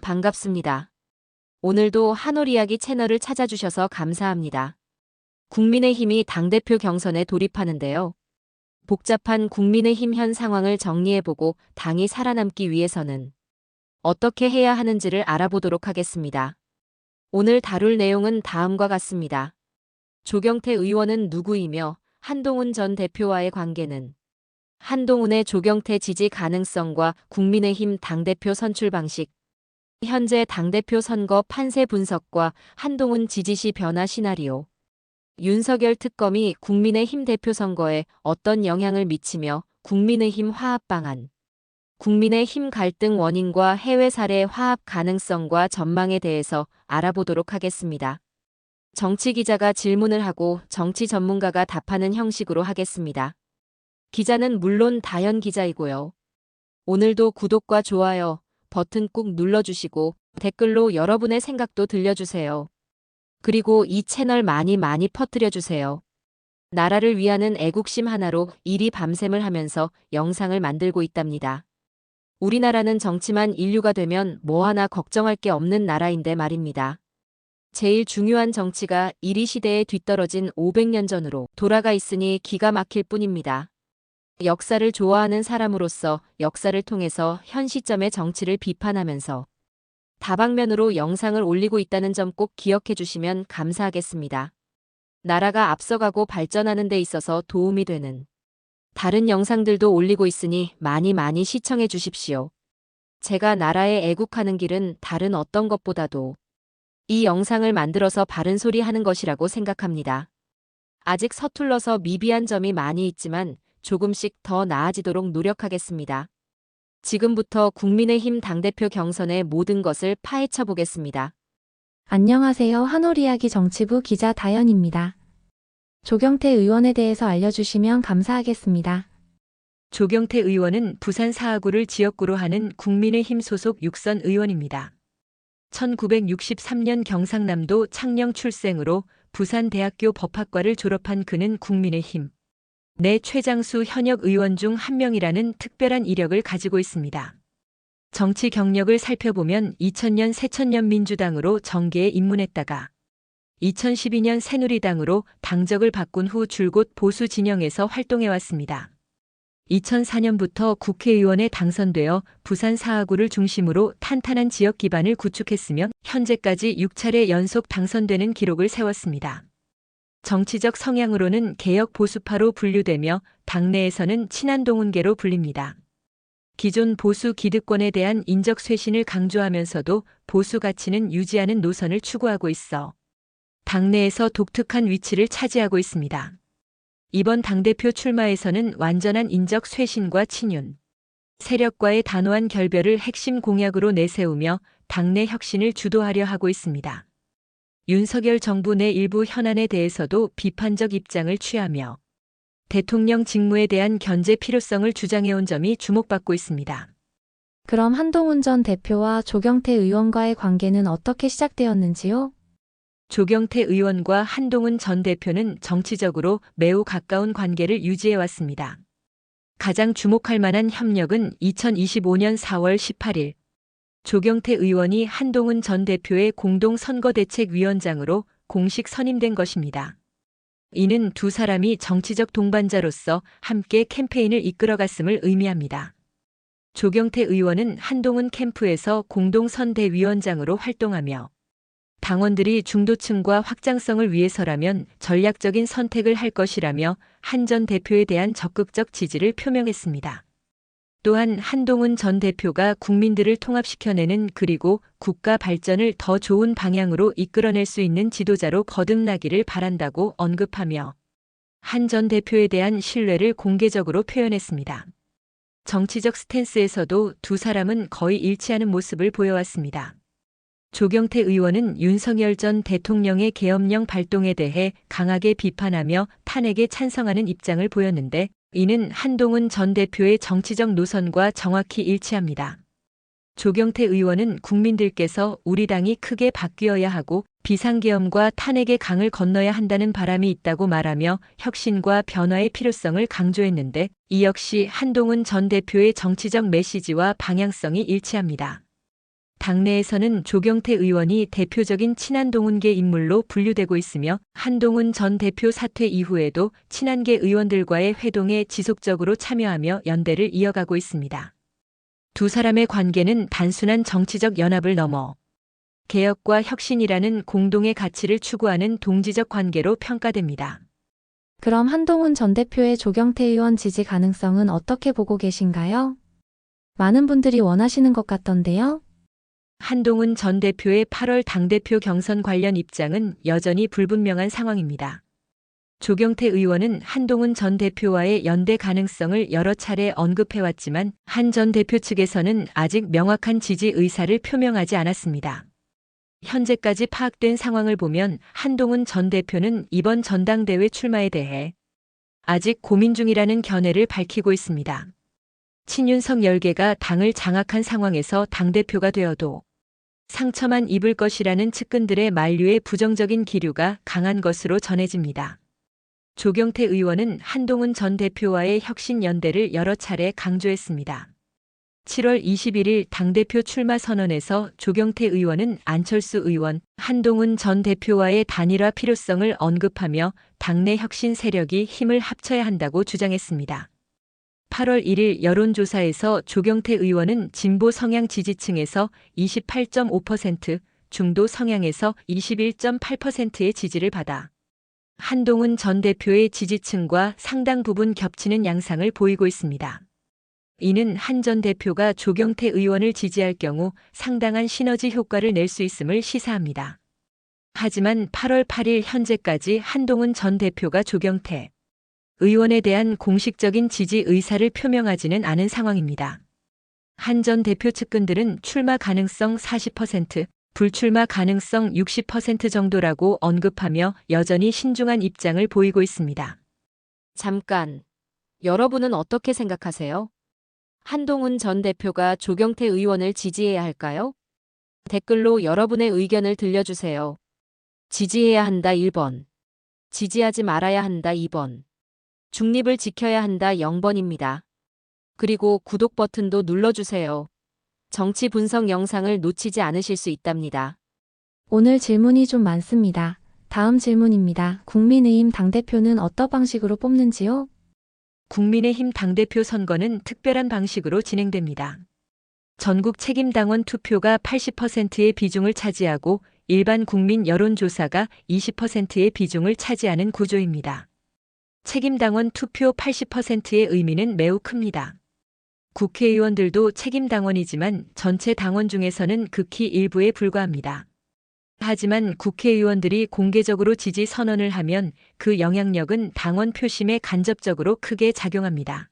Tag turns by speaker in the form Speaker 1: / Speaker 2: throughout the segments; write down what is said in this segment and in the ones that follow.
Speaker 1: 반갑습니다. 오늘도 한올 이야기 채널을 찾아주셔서 감사합니다. 국민의힘이 당대표 경선에 돌입하는데요. 복잡한 국민의힘 현 상황을 정리해보고 당이 살아남기 위해서는 어떻게 해야 하는지를 알아보도록 하겠습니다. 오늘 다룰 내용은 다음과 같습니다. 조경태 의원은 누구이며 한동훈 전 대표와의 관계는, 한동훈의 조경태 지지 가능성과 국민의힘 당대표 선출 방식, 현재 당대표 선거 판세 분석과 한동훈 지지시 변화 시나리오, 윤석열 특검이 국민의힘 대표 선거에 어떤 영향을 미치며 국민의힘 화합 방안, 국민의힘 갈등 원인과 해외 사례 화합 가능성과 전망에 대해서 알아보도록 하겠습니다. 정치 기자가 질문을 하고 정치 전문가가 답하는 형식으로 하겠습니다. 기자는 물론 다현 기자이고요. 오늘도 구독과 좋아요 버튼 꾹 눌러주시고 댓글로 여러분의 생각도 들려주세요. 그리고 이 채널 많이 퍼뜨려주세요. 나라를 위하는 애국심 하나로 일이 밤샘을 하면서 영상을 만들고 있답니다. 우리나라는 정치만 인류가 되면 뭐 하나 걱정할 게 없는 나라인데 말입니다. 제일 중요한 정치가 이리 시대에 뒤떨어진 500년 전으로 돌아가 있으니 기가 막힐 뿐입니다. 역사를 좋아하는 사람으로서 역사를 통해서 현 시점의 정치를 비판하면서 다방면으로 영상을 올리고 있다는 점 꼭 기억해 주시면 감사하겠습니다. 나라가 앞서가고 발전하는 데 있어서 도움이 되는 다른 영상들도 올리고 있으니 많이 시청해 주십시오. 제가 나라에 애국하는 길은 다른 어떤 것보다도 이 영상을 만들어서 바른 소리 하는 것이라고 생각합니다. 아직 서툴러서 미비한 점이 많이 있지만 조금씩 더 나아지도록 노력하겠습니다. 지금부터 국민의힘 당대표 경선의 모든 것을 파헤쳐 보겠습니다.
Speaker 2: 안녕하세요. 한올 이야기 정치부 기자 다현입니다. 조경태 의원에 대해서 알려주시면 감사하겠습니다.
Speaker 3: 조경태 의원은 부산 사하구를 지역구로 하는 국민의힘 소속 육선 의원입니다. 1963년 경상남도 창녕 출생으로 부산대학교 법학과를 졸업한 그는 국민의힘 내 최장수 현역 의원 중 한 명이라는 특별한 이력을 가지고 있습니다. 정치 경력을 살펴보면 2000년 새천년 민주당으로 정계에 입문했다가 2012년 새누리당으로 당적을 바꾼 후 줄곧 보수 진영에서 활동해왔습니다. 2004년부터 국회의원에 당선되어 부산 사하구를 중심으로 탄탄한 지역 기반을 구축했으며 현재까지 6차례 연속 당선되는 기록을 세웠습니다. 정치적 성향으로는 개혁 보수파로 분류되며 당내에서는 친한동훈계로 불립니다. 기존 보수 기득권에 대한 인적 쇄신을 강조하면서도 보수 가치는 유지하는 노선을 추구하고 있어 당내에서 독특한 위치를 차지하고 있습니다. 이번 당대표 출마에서는 완전한 인적 쇄신과 친윤, 세력과의 단호한 결별을 핵심 공약으로 내세우며 당내 혁신을 주도하려 하고 있습니다. 윤석열 정부 내 일부 현안에 대해서도 비판적 입장을 취하며 대통령 직무에 대한 견제 필요성을 주장해온 점이 주목받고 있습니다.
Speaker 2: 그럼 한동훈 전 대표와 조경태 의원과의 관계는 어떻게 시작되었는지요?
Speaker 3: 조경태 의원과 한동훈 전 대표는 정치적으로 매우 가까운 관계를 유지해왔습니다. 가장 주목할 만한 협력은 2025년 4월 18일 조경태 의원이 한동훈 전 대표의 공동선거대책위원장으로 공식 선임된 것입니다. 이는 두 사람이 정치적 동반자로서 함께 캠페인을 이끌어갔음을 의미합니다. 조경태 의원은 한동훈 캠프에서 공동선대위원장으로 활동하며 당원들이 중도층과 확장성을 위해서라면 전략적인 선택을 할 것이라며 한 전 대표에 대한 적극적 지지를 표명했습니다. 또한 한동훈 전 대표가 국민들을 통합시켜내는 그리고 국가 발전을 더 좋은 방향으로 이끌어낼 수 있는 지도자로 거듭나기를 바란다고 언급하며 한 전 대표에 대한 신뢰를 공개적으로 표현했습니다. 정치적 스탠스에서도 두 사람은 거의 일치하는 모습을 보여왔습니다. 조경태 의원은 윤석열 전 대통령의 계엄령 발동에 대해 강하게 비판하며 탄핵에 찬성하는 입장을 보였는데 이는 한동훈 전 대표의 정치적 노선과 정확히 일치합니다. 조경태 의원은 국민들께서 우리 당이 크게 바뀌어야 하고 비상계엄과 탄핵의 강을 건너야 한다는 바람이 있다고 말하며 혁신과 변화의 필요성을 강조했는데 이 역시 한동훈 전 대표의 정치적 메시지와 방향성이 일치합니다. 당내에서는 조경태 의원이 대표적인 친한동훈계 인물로 분류되고 있으며 한동훈 전 대표 사퇴 이후에도 친한계 의원들과의 회동에 지속적으로 참여하며 연대를 이어가고 있습니다. 두 사람의 관계는 단순한 정치적 연합을 넘어 개혁과 혁신이라는 공동의 가치를 추구하는 동지적 관계로 평가됩니다.
Speaker 2: 그럼 한동훈 전 대표의 조경태 의원 지지 가능성은 어떻게 보고 계신가요? 많은 분들이 원하시는 것 같던데요?
Speaker 3: 한동훈 전 대표의 8월 당대표 경선 관련 입장은 여전히 불분명한 상황입니다. 조경태 의원은 한동훈 전 대표와의 연대 가능성을 여러 차례 언급해왔지만 한 전 대표 측에서는 아직 명확한 지지 의사를 표명하지 않았습니다. 현재까지 파악된 상황을 보면 한동훈 전 대표는 이번 전당대회 출마에 대해 아직 고민 중이라는 견해를 밝히고 있습니다. 친윤석 열개가 당을 장악한 상황에서 당대표가 되어도 상처만 입을 것이라는 측근들의 만류에 부정적인 기류가 강한 것으로 전해집니다. 조경태 의원은 한동훈 전 대표와의 혁신 연대를 여러 차례 강조했습니다. 7월 21일 당대표 출마 선언에서 조경태 의원은 안철수 의원, 한동훈 전 대표와의 단일화 필요성을 언급하며 당내 혁신 세력이 힘을 합쳐야 한다고 주장했습니다. 8월 1일 여론조사에서 조경태 의원은 진보 성향 지지층에서 28.5%, 중도 성향에서 21.8%의 지지를 받아 한동훈 전 대표의 지지층과 상당 부분 겹치는 양상을 보이고 있습니다. 이는 한 전 대표가 조경태 의원을 지지할 경우 상당한 시너지 효과를 낼 수 있음을 시사합니다. 하지만 8월 8일 현재까지 한동훈 전 대표가 조경태 의원에 대한 공식적인 지지 의사를 표명하지는 않은 상황입니다. 한 전 대표 측근들은 출마 가능성 40%, 불출마 가능성 60% 정도라고 언급하며 여전히 신중한 입장을 보이고 있습니다.
Speaker 1: 잠깐. 여러분은 어떻게 생각하세요? 한동훈 전 대표가 조경태 의원을 지지해야 할까요? 댓글로 여러분의 의견을 들려주세요. 지지해야 한다 1번. 지지하지 말아야 한다 2번. 중립을 지켜야 한다 0번입니다. 그리고 구독 버튼도 눌러주세요. 정치 분석 영상을 놓치지 않으실 수 있답니다.
Speaker 2: 오늘 질문이 좀 많습니다. 다음 질문입니다. 국민의힘 당대표는 어떤 방식으로 뽑는지요?
Speaker 3: 국민의힘 당대표 선거는 특별한 방식으로 진행됩니다. 전국 책임당원 투표가 80%의 비중을 차지하고 일반 국민 여론조사가 20%의 비중을 차지하는 구조입니다. 책임당원 투표 80%의 의미는 매우 큽니다. 국회의원들도 책임당원이지만 전체 당원 중에서는 극히 일부에 불과합니다. 하지만 국회의원들이 공개적으로 지지 선언을 하면 그 영향력은 당원 표심에 간접적으로 크게 작용합니다.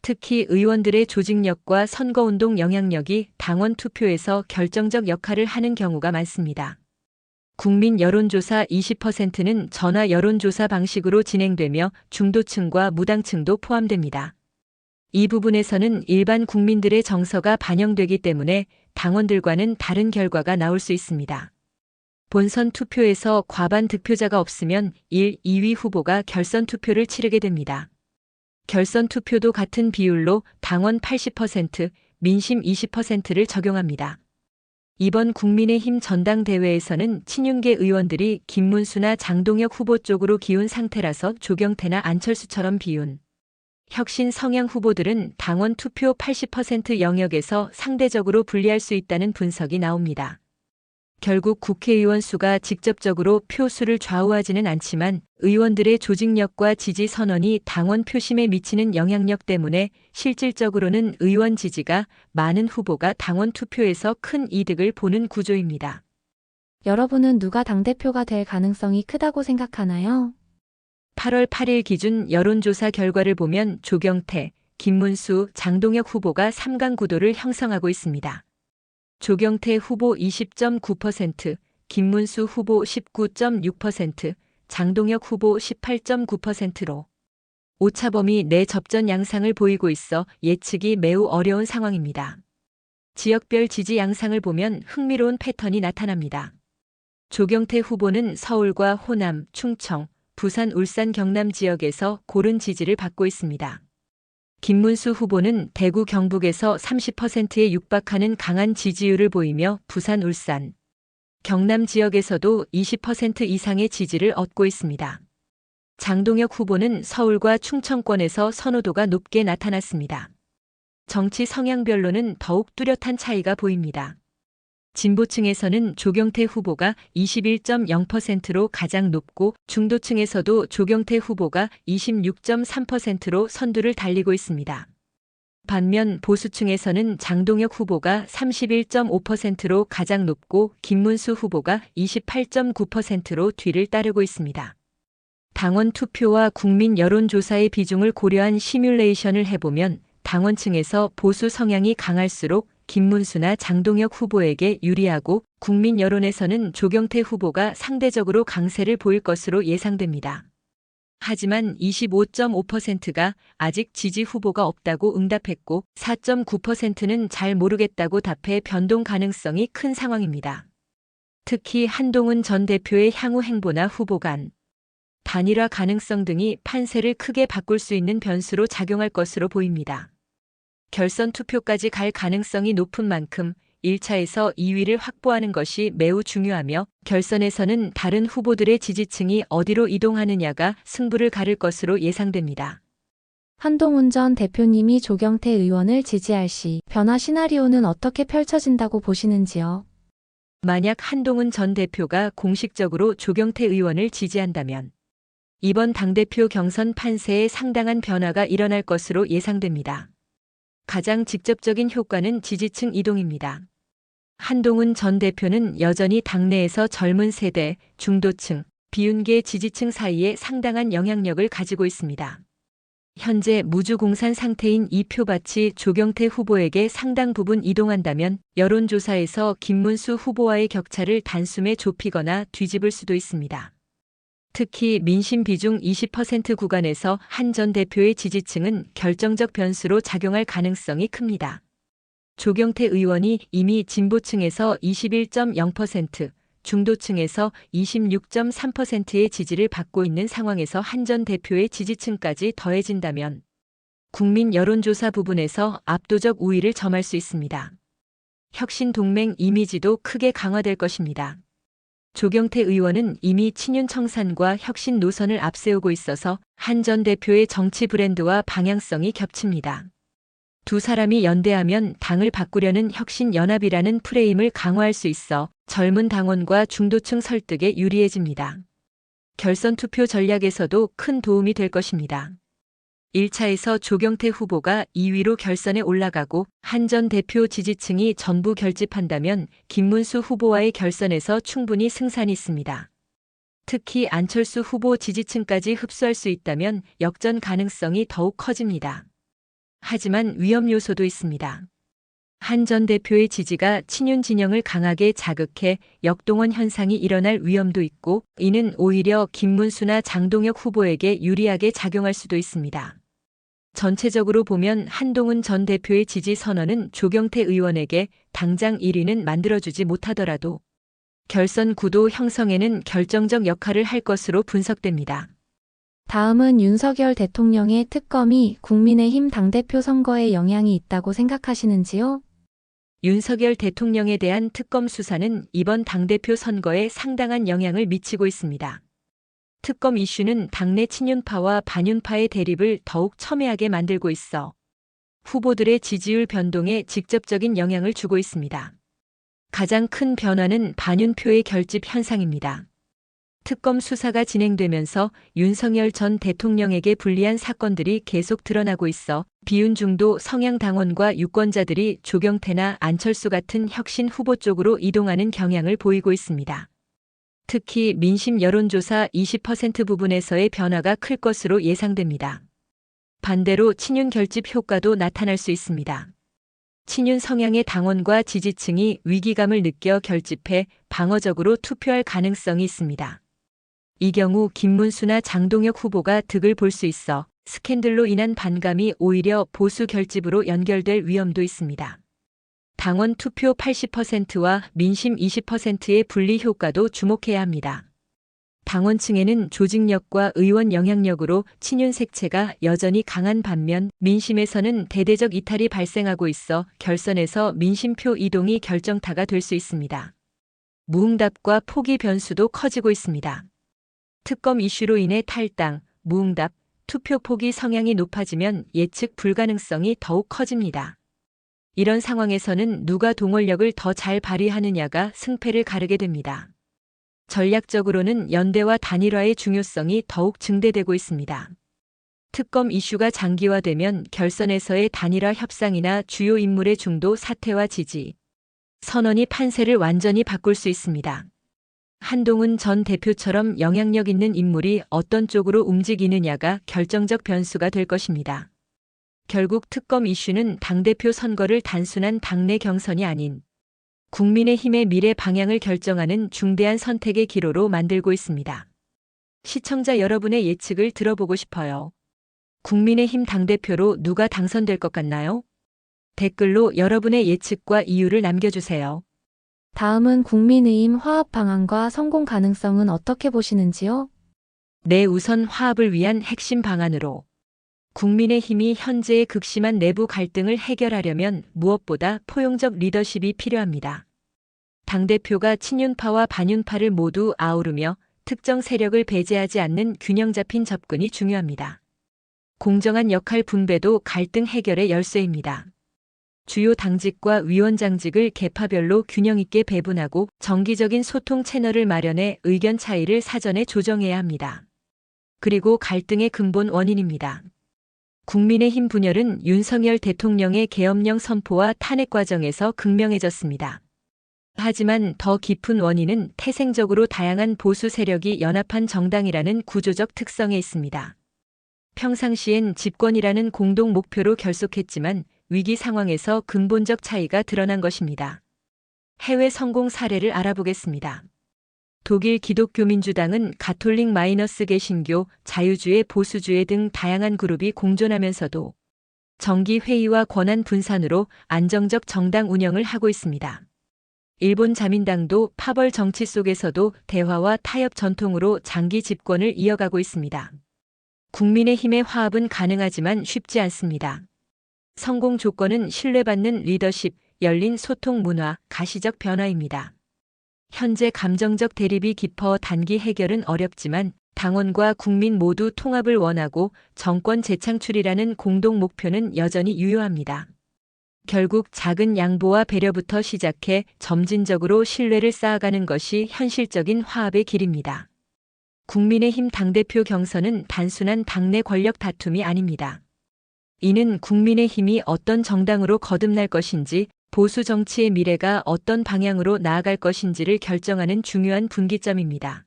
Speaker 3: 특히 의원들의 조직력과 선거운동 영향력이 당원 투표에서 결정적 역할을 하는 경우가 많습니다. 국민 여론조사 20%는 전화 여론조사 방식으로 진행되며 중도층과 무당층도 포함됩니다. 이 부분에서는 일반 국민들의 정서가 반영되기 때문에 당원들과는 다른 결과가 나올 수 있습니다. 본선 투표에서 과반 득표자가 없으면 1, 2위 후보가 결선 투표를 치르게 됩니다. 결선 투표도 같은 비율로 당원 80%, 민심 20%를 적용합니다. 이번 국민의힘 전당대회에서는 친윤계 의원들이 김문수나 장동혁 후보 쪽으로 기운 상태라서 조경태나 안철수처럼 비운 혁신 성향 후보들은 당원 투표 80% 영역에서 상대적으로 불리할 수 있다는 분석이 나옵니다. 결국 국회의원 수가 직접적으로 표수를 좌우하지는 않지만 의원들의 조직력과 지지 선언이 당원 표심에 미치는 영향력 때문에 실질적으로는 의원 지지가 많은 후보가 당원 투표에서 큰 이득을 보는 구조입니다.
Speaker 2: 여러분은 누가 당대표가 될 가능성이 크다고 생각하나요?
Speaker 3: 8월 8일 기준 여론조사 결과를 보면 조경태, 김문수, 장동혁 후보가 3강 구도를 형성하고 있습니다. 조경태 후보 20.9%, 김문수 후보 19.6%, 장동혁 후보 18.9%로 오차범위 내 접전 양상을 보이고 있어 예측이 매우 어려운 상황입니다. 지역별 지지 양상을 보면 흥미로운 패턴이 나타납니다. 조경태 후보는 서울과 호남, 충청, 부산, 울산, 경남 지역에서 고른 지지를 받고 있습니다. 김문수 후보는 대구 경북에서 30%에 육박하는 강한 지지율을 보이며 부산, 울산, 경남 지역에서도 20% 이상의 지지를 얻고 있습니다. 장동혁 후보는 서울과 충청권에서 선호도가 높게 나타났습니다. 정치 성향별로는 더욱 뚜렷한 차이가 보입니다. 진보층에서는 조경태 후보가 21.0%로 가장 높고 중도층에서도 조경태 후보가 26.3%로 선두를 달리고 있습니다. 반면 보수층에서는 장동혁 후보가 31.5%로 가장 높고 김문수 후보가 28.9%로 뒤를 따르고 있습니다. 당원 투표와 국민 여론조사의 비중을 고려한 시뮬레이션을 해보면 당원층에서 보수 성향이 강할수록 김문수나 장동혁 후보에게 유리하고 국민 여론에서는 조경태 후보가 상대적으로 강세를 보일 것으로 예상됩니다. 하지만 25.5%가 아직 지지 후보가 없다고 응답했고 4.9%는 잘 모르겠다고 답해 변동 가능성이 큰 상황입니다. 특히 한동훈 전 대표의 향후 행보나 후보 간 단일화 가능성 등이 판세를 크게 바꿀 수 있는 변수로 작용할 것으로 보입니다. 결선 투표까지 갈 가능성이 높은 만큼 1차에서 2위를 확보하는 것이 매우 중요하며 결선에서는 다른 후보들의 지지층이 어디로 이동하느냐가 승부를 가를 것으로 예상됩니다.
Speaker 2: 한동훈 전 대표님이 조경태 의원을 지지할 시 변화 시나리오는 어떻게 펼쳐진다고 보시는지요?
Speaker 3: 만약 한동훈 전 대표가 공식적으로 조경태 의원을 지지한다면 이번 당대표 경선 판세에 상당한 변화가 일어날 것으로 예상됩니다. 가장 직접적인 효과는 지지층 이동입니다. 한동훈 전 대표는 여전히 당내에서 젊은 세대, 중도층, 비윤계 지지층 사이에 상당한 영향력을 가지고 있습니다. 현재 무주공산 상태인 이 표밭이 조경태 후보에게 상당 부분 이동한다면 여론조사에서 김문수 후보와의 격차를 단숨에 좁히거나 뒤집을 수도 있습니다. 특히 민심 비중 20% 구간에서 한 전 대표의 지지층은 결정적 변수로 작용할 가능성이 큽니다. 조경태 의원이 이미 진보층에서 21.0%, 중도층에서 26.3%의 지지를 받고 있는 상황에서 한 전 대표의 지지층까지 더해진다면 국민 여론조사 부분에서 압도적 우위를 점할 수 있습니다. 혁신 동맹 이미지도 크게 강화될 것입니다. 조경태 의원은 이미 친윤 청산과 혁신 노선을 앞세우고 있어서 한 전 대표의 정치 브랜드와 방향성이 겹칩니다. 두 사람이 연대하면 당을 바꾸려는 혁신연합이라는 프레임을 강화할 수 있어 젊은 당원과 중도층 설득에 유리해집니다. 결선 투표 전략에서도 큰 도움이 될 것입니다. 1차에서 조경태 후보가 2위로 결선에 올라가고 한 전 대표 지지층이 전부 결집한다면 김문수 후보와의 결선에서 충분히 승산이 있습니다. 특히 안철수 후보 지지층까지 흡수할 수 있다면 역전 가능성이 더욱 커집니다. 하지만 위험 요소도 있습니다. 한 전 대표의 지지가 친윤 진영을 강하게 자극해 역동원 현상이 일어날 위험도 있고 이는 오히려 김문수나 장동혁 후보에게 유리하게 작용할 수도 있습니다. 전체적으로 보면 한동훈 전 대표의 지지 선언은 조경태 의원에게 당장 1위는 만들어주지 못하더라도 결선 구도 형성에는 결정적 역할을 할 것으로 분석됩니다.
Speaker 2: 다음은 윤석열 대통령의 특검이 국민의힘 당대표 선거에 영향이 있다고 생각하시는지요?
Speaker 3: 윤석열 대통령에 대한 특검 수사는 이번 당대표 선거에 상당한 영향을 미치고 있습니다. 특검 이슈는 당내 친윤파와 반윤파의 대립을 더욱 첨예하게 만들고 있어 후보들의 지지율 변동에 직접적인 영향을 주고 있습니다. 가장 큰 변화는 반윤표의 결집 현상입니다. 특검 수사가 진행되면서 윤석열 전 대통령에게 불리한 사건들이 계속 드러나고 있어 비윤 중도 성향 당원과 유권자들이 조경태나 안철수 같은 혁신 후보 쪽으로 이동하는 경향을 보이고 있습니다. 특히 민심 여론조사 20% 부분에서의 변화가 클 것으로 예상됩니다. 반대로 친윤 결집 효과도 나타날 수 있습니다. 친윤 성향의 당원과 지지층이 위기감을 느껴 결집해 방어적으로 투표할 가능성이 있습니다. 이 경우 김문수나 장동혁 후보가 득을 볼 수 있어 스캔들로 인한 반감이 오히려 보수 결집으로 연결될 위험도 있습니다. 당원 투표 80%와 민심 20%의 분리 효과도 주목해야 합니다. 당원층에는 조직력과 의원 영향력으로 친윤 색채가 여전히 강한 반면 민심에서는 대대적 이탈이 발생하고 있어 결선에서 민심표 이동이 결정타가 될 수 있습니다. 무응답과 포기 변수도 커지고 있습니다. 특검 이슈로 인해 탈당, 무응답, 투표 포기 성향이 높아지면 예측 불가능성이 더욱 커집니다. 이런 상황에서는 누가 동원력을 더 잘 발휘하느냐가 승패를 가르게 됩니다. 전략적으로는 연대와 단일화의 중요성이 더욱 증대되고 있습니다. 특검 이슈가 장기화되면 결선에서의 단일화 협상이나 주요 인물의 중도 사퇴와 지지, 선언이 판세를 완전히 바꿀 수 있습니다. 한동훈 전 대표처럼 영향력 있는 인물이 어떤 쪽으로 움직이느냐가 결정적 변수가 될 것입니다. 결국 특검 이슈는 당대표 선거를 단순한 당내 경선이 아닌 국민의힘의 미래 방향을 결정하는 중대한 선택의 기로로 만들고 있습니다. 시청자 여러분의 예측을 들어보고 싶어요. 국민의힘 당대표로 누가 당선될 것 같나요? 댓글로 여러분의 예측과 이유를 남겨주세요.
Speaker 2: 다음은 국민의힘 화합 방안과 성공 가능성은 어떻게 보시는지요?
Speaker 3: 네, 우선 화합을 위한 핵심 방안으로 국민의힘이 현재의 극심한 내부 갈등을 해결하려면 무엇보다 포용적 리더십이 필요합니다. 당대표가 친윤파와 반윤파를 모두 아우르며 특정 세력을 배제하지 않는 균형 잡힌 접근이 중요합니다. 공정한 역할 분배도 갈등 해결의 열쇠입니다. 주요 당직과 위원장직을 계파별로 균형 있게 배분하고 정기적인 소통 채널을 마련해 의견 차이를 사전에 조정해야 합니다. 그리고 갈등의 근본 원인입니다. 국민의힘 분열은 윤석열 대통령의 계엄령 선포와 탄핵 과정에서 극명해졌습니다. 하지만 더 깊은 원인은 태생적으로 다양한 보수 세력이 연합한 정당이라는 구조적 특성에 있습니다. 평상시엔 집권이라는 공동 목표로 결속했지만 위기 상황에서 근본적 차이가 드러난 것입니다. 해외 성공 사례를 알아보겠습니다. 독일 기독교민주당은 가톨릭 마이너스 개신교, 자유주의, 보수주의 등 다양한 그룹이 공존하면서도 정기 회의와 권한 분산으로 안정적 정당 운영을 하고 있습니다. 일본 자민당도 파벌 정치 속에서도 대화와 타협 전통으로 장기 집권을 이어가고 있습니다. 국민의힘의 화합은 가능하지만 쉽지 않습니다. 성공 조건은 신뢰받는 리더십, 열린 소통 문화, 가시적 변화입니다. 현재 감정적 대립이 깊어 단기 해결은 어렵지만 당원과 국민 모두 통합을 원하고 정권 재창출이라는 공동 목표는 여전히 유효합니다. 결국 작은 양보와 배려부터 시작해 점진적으로 신뢰를 쌓아가는 것이 현실적인 화합의 길입니다. 국민의힘 당대표 경선은 단순한 당내 권력 다툼이 아닙니다. 이는 국민의힘이 어떤 정당으로 거듭날 것인지, 보수 정치의 미래가 어떤 방향으로 나아갈 것인지를 결정하는 중요한 분기점입니다.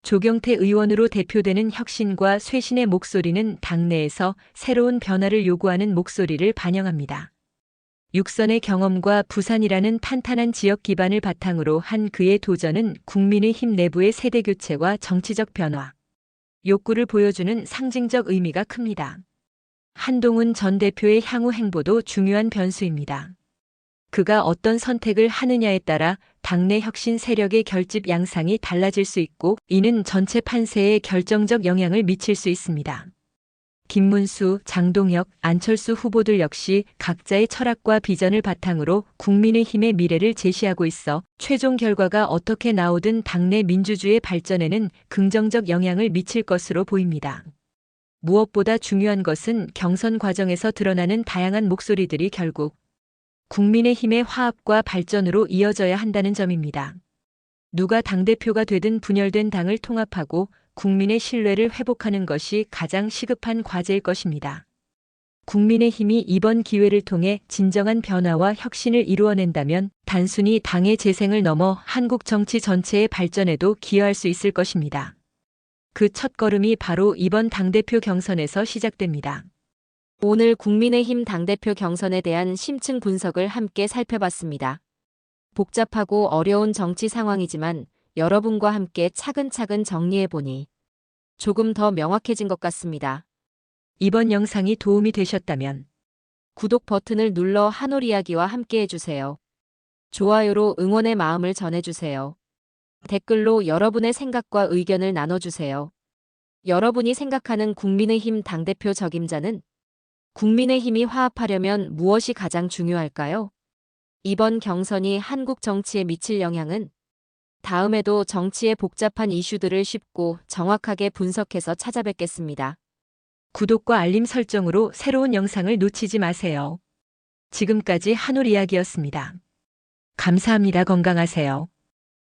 Speaker 3: 조경태 의원으로 대표되는 혁신과 쇄신의 목소리는 당내에서 새로운 변화를 요구하는 목소리를 반영합니다. 육선의 경험과 부산이라는 탄탄한 지역 기반을 바탕으로 한 그의 도전은 국민의힘 내부의 세대교체와 정치적 변화, 욕구를 보여주는 상징적 의미가 큽니다. 한동훈 전 대표의 향후 행보도 중요한 변수입니다. 그가 어떤 선택을 하느냐에 따라 당내 혁신 세력의 결집 양상이 달라질 수 있고 이는 전체 판세에 결정적 영향을 미칠 수 있습니다. 김문수, 장동혁, 안철수 후보들 역시 각자의 철학과 비전을 바탕으로 국민의힘의 미래를 제시하고 있어 최종 결과가 어떻게 나오든 당내 민주주의 발전에는 긍정적 영향을 미칠 것으로 보입니다. 무엇보다 중요한 것은 경선 과정에서 드러나는 다양한 목소리들이 결국 국민의힘의 화합과 발전으로 이어져야 한다는 점입니다. 누가 당대표가 되든 분열된 당을 통합하고 국민의 신뢰를 회복하는 것이 가장 시급한 과제일 것입니다. 국민의힘이 이번 기회를 통해 진정한 변화와 혁신을 이루어낸다면 단순히 당의 재생을 넘어 한국 정치 전체의 발전에도 기여할 수 있을 것입니다. 그 첫걸음이 바로 이번 당대표 경선에서 시작됩니다.
Speaker 1: 오늘 국민의힘 당대표 경선에 대한 심층 분석을 함께 살펴봤습니다. 복잡하고 어려운 정치 상황이지만 여러분과 함께 차근차근 정리해보니 조금 더 명확해진 것 같습니다.
Speaker 3: 이번 영상이 도움이 되셨다면
Speaker 1: 구독 버튼을 눌러 한올 이야기와 함께 해주세요. 좋아요로 응원의 마음을 전해주세요. 댓글로 여러분의 생각과 의견을 나눠주세요. 여러분이 생각하는 국민의힘 당대표 적임자는 국민의힘이 화합하려면 무엇이 가장 중요할까요? 이번 경선이 한국 정치에 미칠 영향은 다음에도 정치의 복잡한 이슈들을 쉽고 정확하게 분석해서 찾아뵙겠습니다.
Speaker 3: 구독과 알림 설정으로 새로운 영상을 놓치지 마세요. 지금까지 한올 이야기였습니다. 감사합니다. 건강하세요.